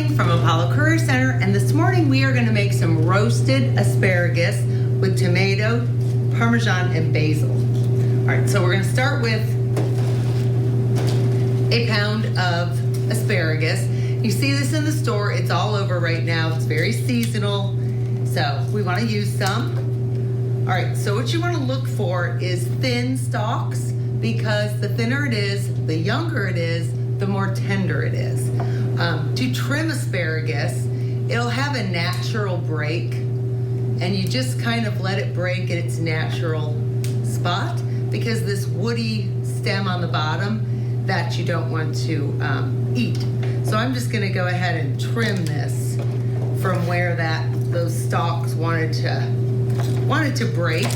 Kathleen from Apollo Career Center, and this morning we are going to make some roasted asparagus with tomato, Parmesan, and basil. All right, so we're going to start with a pound of asparagus. You see this in the store, it's all over right now, it's very seasonal, so we want to use some. All right, so what you want to look for is thin stalks, because the thinner it is, the younger it is, the more tender it is. To trim asparagus, it'll have a natural break, and you just kind of let it break at its natural spot, because this woody stem on the bottom, that you don't want to eat. So I'm just gonna go ahead and trim this from where those stalks wanted to break.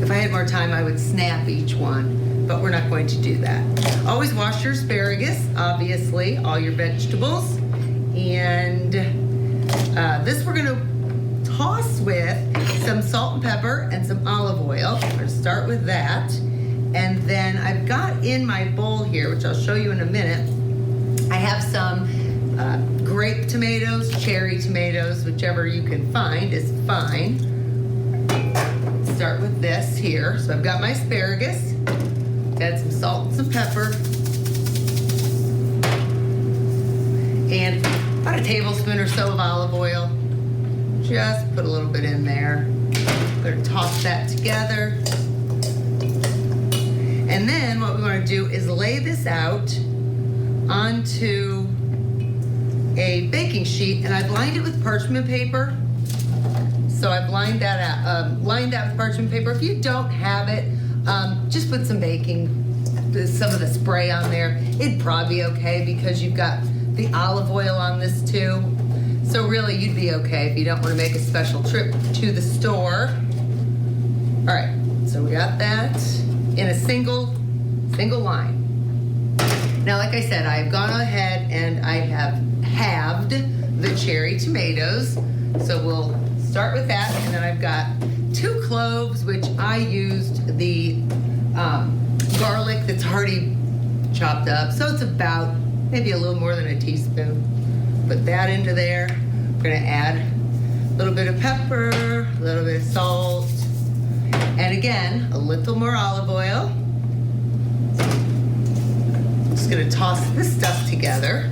If I had more time, I would snap each one, but we're not going to do that. Always wash your asparagus, obviously, all your vegetables. And this we're gonna toss with some salt and pepper and some olive oil. We're gonna start with that. And then I've got in my bowl here, which I'll show you in a minute, I have some grape tomatoes, cherry tomatoes, whichever you can find is fine. Start with this here. So I've got my asparagus, add some salt and some pepper, and about a tablespoon or so of olive oil. Just put a little bit in there. We're gonna toss that together. And then what we want to do is lay this out onto a baking sheet, and I've lined it with parchment paper. So I've lined that out, with parchment paper. If you don't have it, just put some some of the spray on there. It'd probably be okay because you've got the olive oil on this too. So really, you'd be okay if you don't want to make a special trip to the store. All right, so we got that in a single line. Now, like I said, I've gone ahead and I have halved the cherry tomatoes. So we'll start with that, and then I've got 2 cloves, which I used the garlic that's already chopped up. So it's about maybe a little more than a teaspoon. Put that into there. We're gonna add a little bit of pepper, a little bit of salt, and again, a little more olive oil. Just gonna toss this stuff together.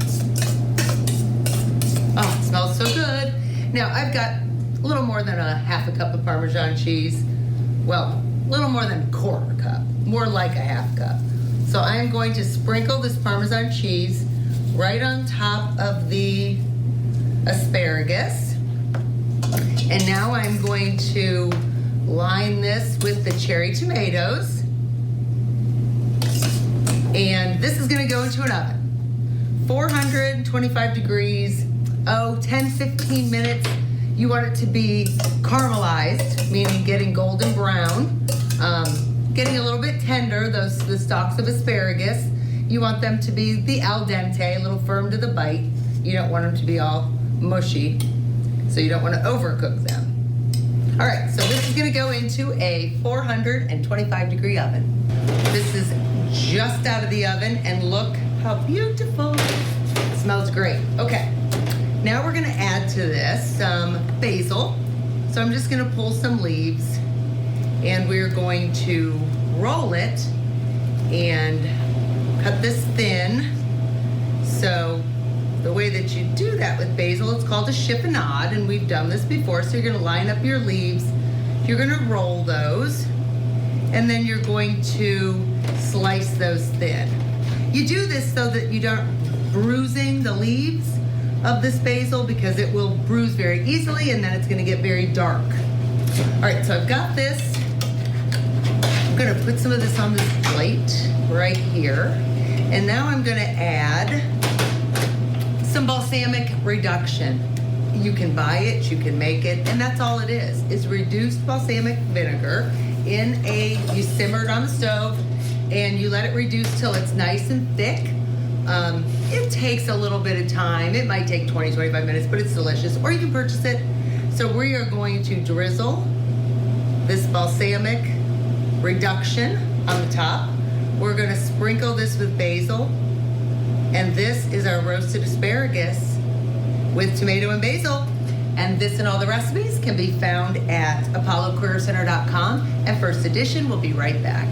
Oh, it smells so good. Now I've got a little more than a half a cup of Parmesan cheese. Well, a little more than a quarter cup, more like a half cup. So I am going to sprinkle this Parmesan cheese right on top of the asparagus. And now I'm going to line this with the cherry tomatoes. And this is gonna go into an oven. 425 degrees, 10-15 minutes. You want it to be caramelized, meaning getting golden brown, getting a little bit tender, the stalks of asparagus. You want them to be the al dente, a little firm to the bite. You don't want them to be all mushy, so you don't want to overcook them. All right, so this is gonna go into a 425 degree oven. This is just out of the oven, and look how beautiful. It smells great. Okay, now we're gonna add to this some basil. So I'm just gonna pull some leaves, and we're going to roll it and cut this thin. So the way that you do that with basil, it's called a chiffonade, and we've done this before. So you're gonna line up your leaves, you're gonna roll those, and then you're going to slice those thin. You do this so that you don't bruising the leaves of this basil, because it will bruise very easily, and then it's gonna get very dark. All right, so I've got this. I'm gonna put some of this on this plate right here. And now I'm gonna add some balsamic reduction. You can buy it, you can make it, and that's all it is. It's reduced balsamic vinegar you simmer it on the stove, and you let it reduce till it's nice and thick. It takes a little bit of time. It might take 20-25 minutes, but it's delicious, or you can purchase it. So we are going to drizzle this balsamic reduction on the top. We're gonna sprinkle this with basil, And this is our roasted asparagus with tomato and basil. And this and all the recipes can be found at ApolloCareerCenter.com. And First Edition will be right back.